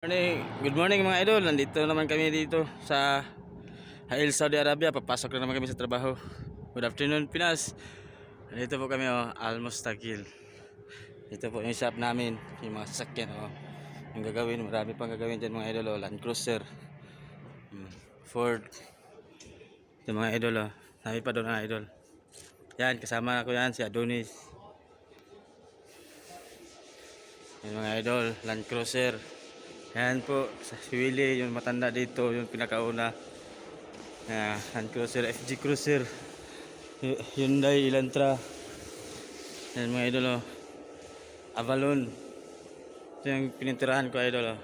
Good morning mga idol. Nandito naman kami dito sa Hail, Saudi Arabia. Papasok na naman kami sa trabaho. Good afternoon Pinas. Nandito po kami almost tagil. Dito po yung shop namin, yung mga sasakyan yung gagawin, marami pang gagawin dyan mga idol. Land Cruiser, Ford. Yung mga idol Dami pa doon mga idol. Yan, kasama ko yan, si Adonis. Yung mga idol, Land Cruiser. Yan po, si Willie, yung matanda dito, yung pinakauna. Land Cruiser, FG Cruiser, Hyundai Elantra. Yan mga idol Avalon. Ito yung pininturahan ko idol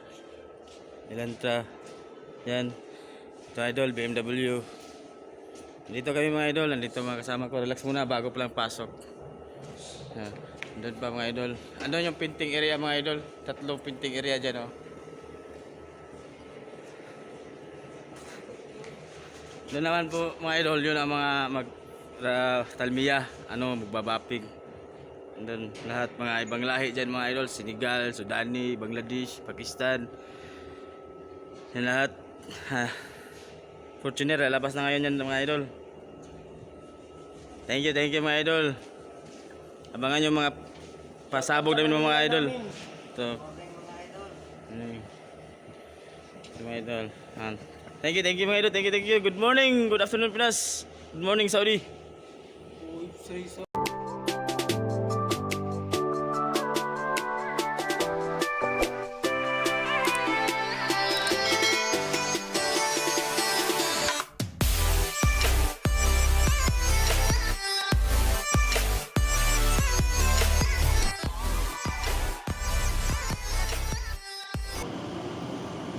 Elantra. Yan. Ito idol, BMW. Dito kami mga idol, nandito mga kasama ko. Relax muna bago pa lang pasok. Doon pa mga idol. Ano yung painting area mga idol? 3 painting area dyan Doon naman po mga idol, yun ang mga talmiya, magbabapig. Doon lahat mga ibang lahi dyan mga idol, Senegal, Sudani, Bangladesh, Pakistan. Yan lahat. Fortuner, labas na ngayon yan mga idol. Thank you mga idol. Abangan yung mga pasabog namin mga idol. Ito. Mga idol. Thank you mga idol. Thank you. Good morning, good afternoon Pinas. Good morning Saudi.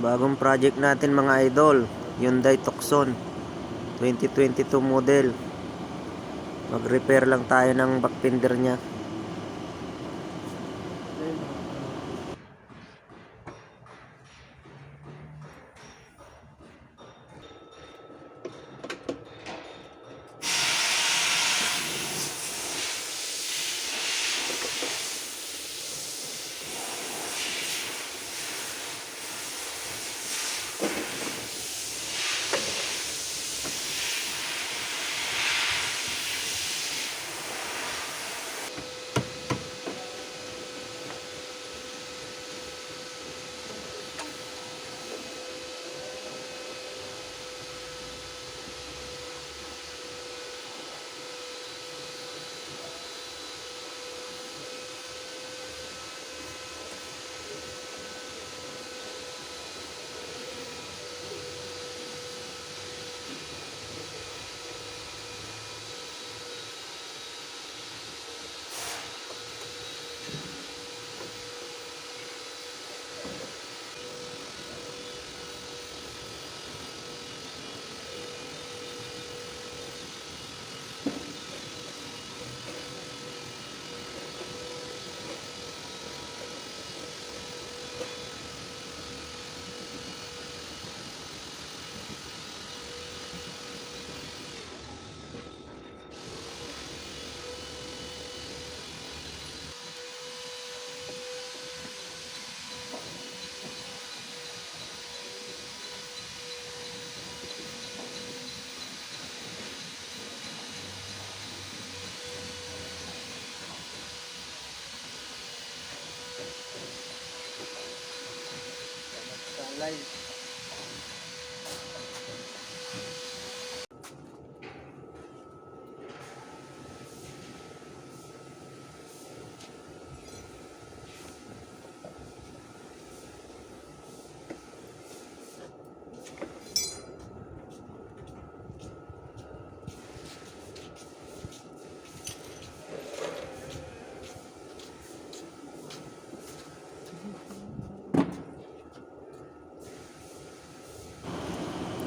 Bagong project natin mga idol, HYUNDAI Tucson 2022 model. Mag-repair lang tayo ng back fender nya.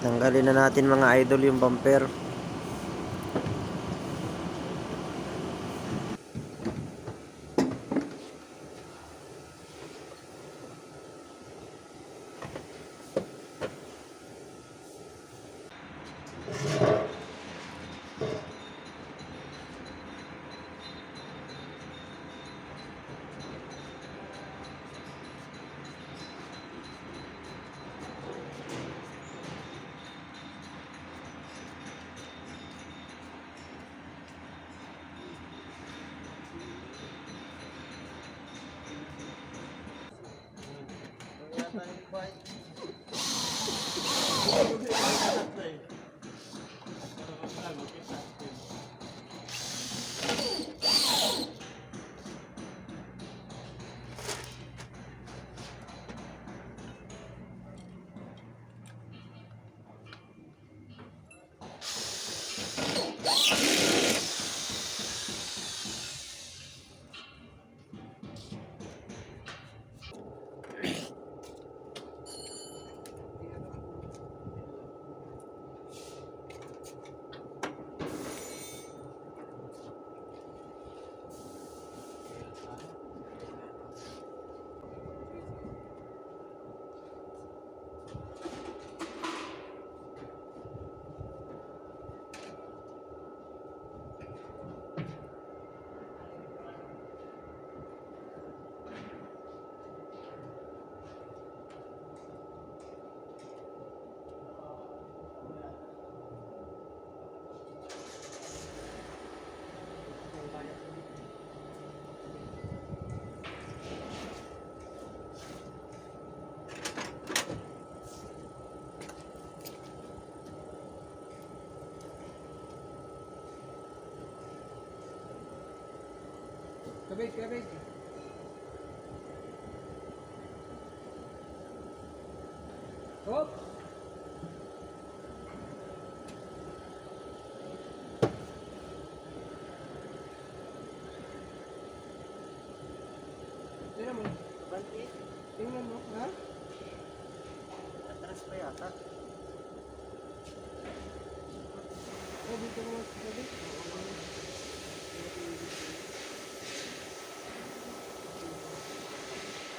Tanggalin na natin mga idol yung bumper. Kabig, kabig. Hop. Tingnan mo. Banti, Tingnan mo, ha? atras pa yata. Oh, dito mo, kabig.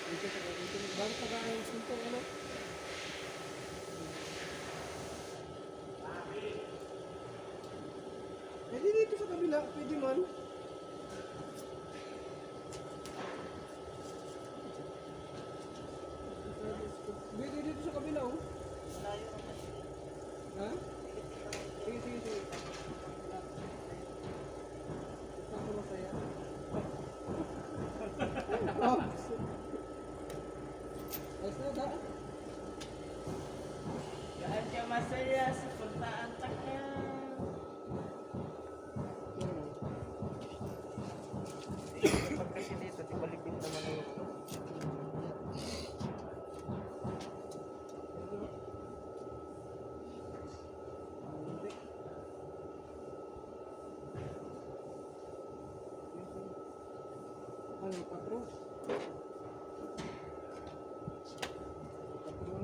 Dito, bakit nag-aayos nito, ano? Eh, di dito sa kabila, pwede man. Pwede dito sa kabila, oh. Ha? Sige, sige, sige. Ako masaya. Oh. Ayos na, da. Dahil siya masaya sa puntaan takyan. Pag kasi dito, di balipin naman yung Ano, patro? Patro.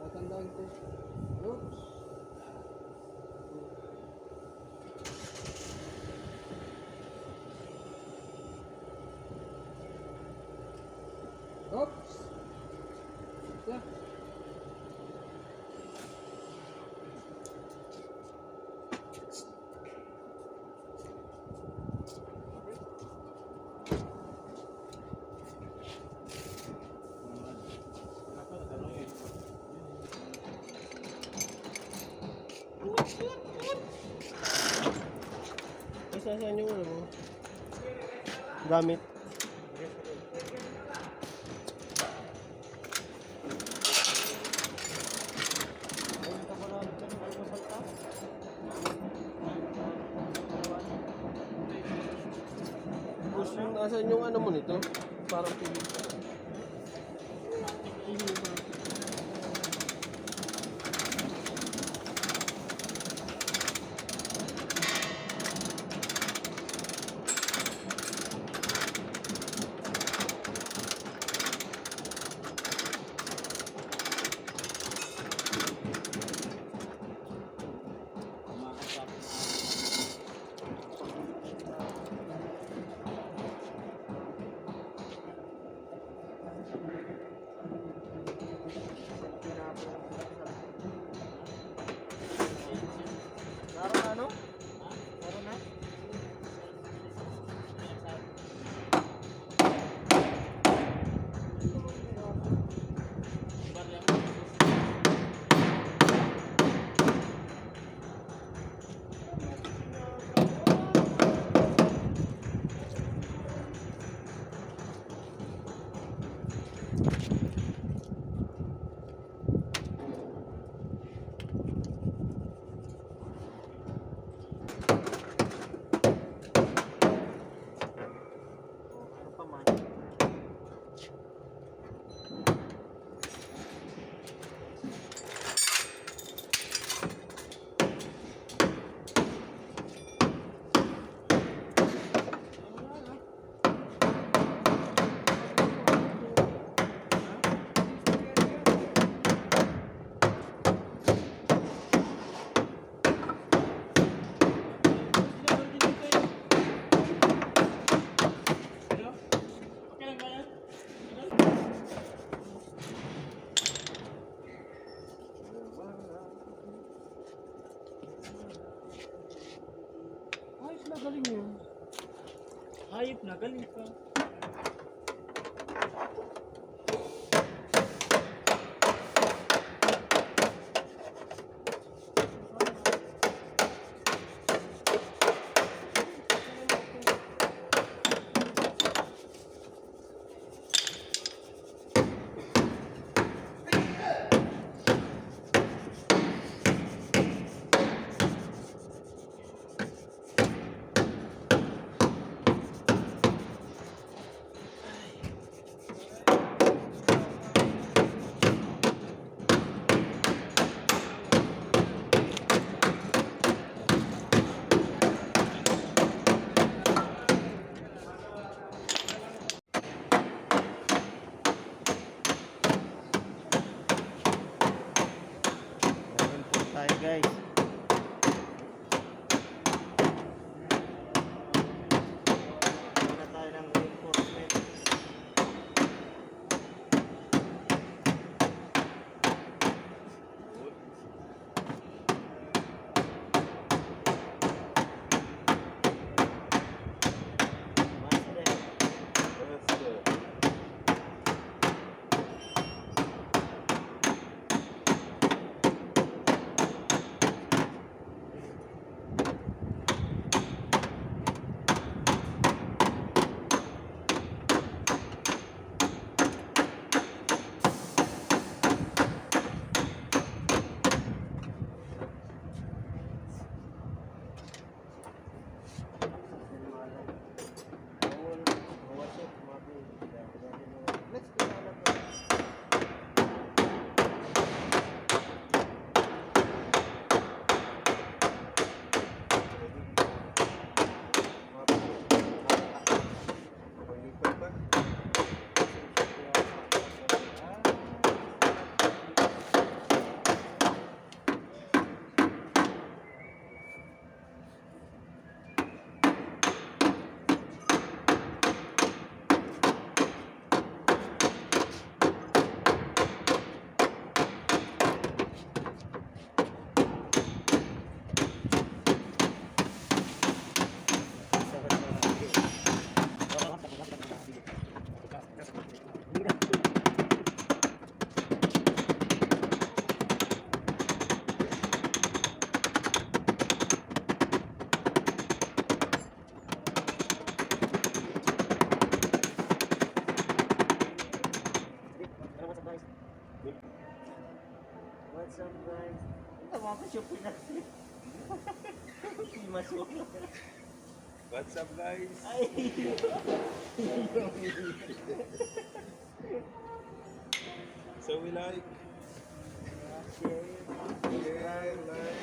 Tatandaan ko. Oops. Oops. Yeah. saan yung ano mo? Gamit. Tapos yung asan yung ano mo nito? Parang pili. Nagaling pa. Meron po tayo guys. Muna tayo ng reinforcement. What's up guys? Tawa ko siya pinag-sit. Hindi masuk. What's up guys? Ay! So we like. Yeah, like.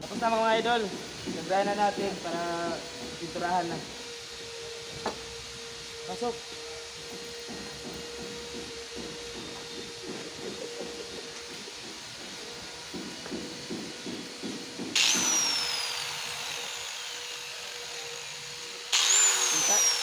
Papunta mga idol. Nagdayan na natin para pinturahan na. Pasok. Kita.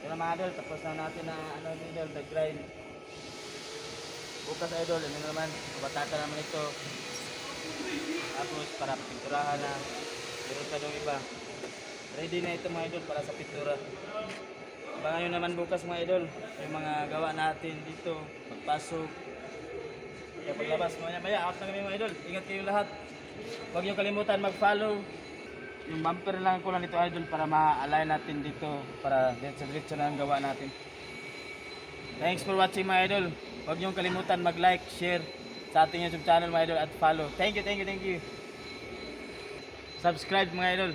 Yan mga idol, tapos na natin na ano idol, nag-grind. Bukas idol, ano naman, batata naman ito. Tapos para pinturahan na. Meron pa daw iba. Ready na ito mga idol para sa pintura. Abangan nyo naman bukas mga idol, yung mga gawa natin dito, pagpasok. Kaya paglabas, maya out na kami mga idol. Ingat kayo lahat. Huwag nyo kalimutan mag-follow. Yung bumper lang ko lang dito idol para ma-align natin dito para diretso na ang gawa natin. Thanks for watching mga idol. Huwag niyong kalimutan mag-like, share sa ating YouTube channel mga idol at follow. Thank you. Subscribe mga idol.